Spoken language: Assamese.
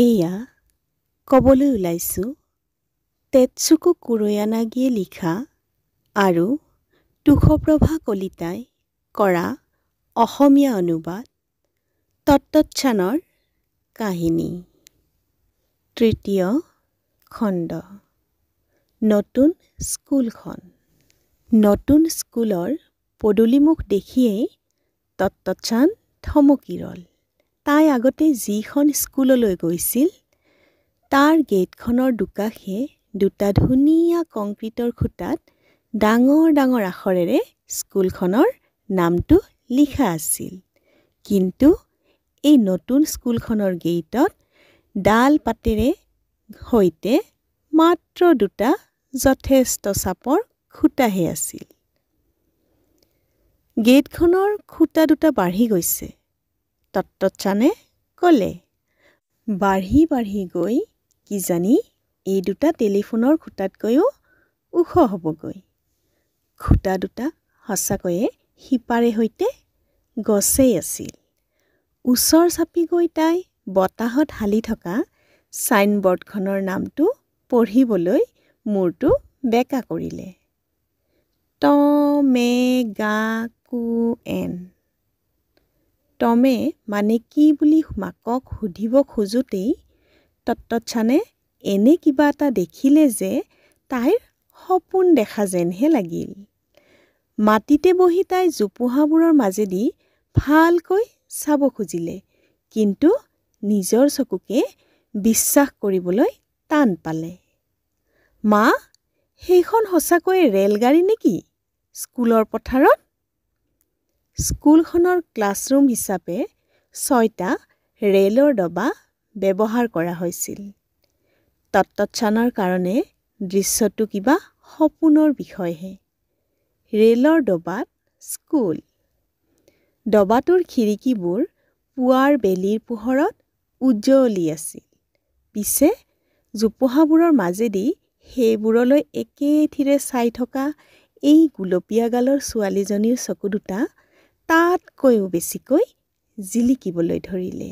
এয়া ক'বলৈ ওলাইছোঁ তেতচুকু কুৰয়ানাগিয়ে লিখা আৰু তুষপ্ৰভা কলিতাই কৰা অসমীয়া অনুবাদ তত্তচ্ছানৰ কাহিনী। তৃতীয় খণ্ড। নতুন স্কুলখন। নতুন স্কুলৰ পদূলিমুখ দেখিয়েই তত্তচ্ছান থমকি ৰ'ল। তাই আগতে যিখন স্কুললৈ গৈছিল তাৰ গেটখনৰ দুকাষে দুটা ধুনীয়া কংক্ৰিটৰ খুঁটাত ডাঙৰ ডাঙৰ আখৰেৰে স্কুলখনৰ নামটো লিখা আছিল। কিন্তু এই নতুন স্কুলখনৰ গেটত ডাল পাতেৰে সৈতে মাত্ৰ দুটা যথেষ্ট চাপৰ খুঁটাহে আছিল। গেটখনৰ খুঁটা দুটা বাঢ়ি গৈছে, তত্তচ্ছানে ক'লে। বাঢ়ি বাঢ়ি গৈ কিজানি এই দুটা টেলিফোনৰ খুঁটাতকৈও ওখ হ'বগৈ। খুঁটা দুটা সঁচাকৈয়ে সিপাৰে সৈতে গছেই আছিল। ওচৰ চাপি গৈ তাই বতাহত হালি থকা ছাইনবৰ্ডখনৰ নামটো পঢ়িবলৈ মূৰটো বেঁকা কৰিলে। টমেগাকুএন। টমে মানে কি বুলি মাকক সুধিব খোজোতেই তত্তচ্ছানে এনে কিবা এটা দেখিলে যে তাইৰ সপোন দেখা যেনহে লাগিল। মাটিতে বহি তাই জোপোহাবোৰৰ মাজেদি ভালকৈ চাব খুজিলে, কিন্তু নিজৰ চকুকে বিশ্বাস কৰিবলৈ টান পালে। মা, সেইখন সঁচাকৈয়ে ৰেলগাড়ী নেকি স্কুলৰ পথাৰত? স্কুলখনৰ ক্লাছৰুম হিচাপে 6টা ৰেলৰ ডবা ব্যৱহাৰ কৰা হৈছিল। তত্তচ্ছানৰ কাৰণে দৃশ্যটো কিবা সপোনৰ বিষয়হে। ৰেলৰ ডবাত স্কুল। ডবাটোৰ খিৰিকীবোৰ পুৱাৰ বেলিৰ পোহৰত উজ্বলি আছিল। পিছে জোপোহাবোৰৰ মাজেদি সেইবোৰলৈ একেথিৰে চাই থকা এই গুলপীয়া গালৰ ছোৱালীজনীৰ চকু দুটা তাতকৈও বেছিকৈ জিলিকিবলৈ ধৰিলে।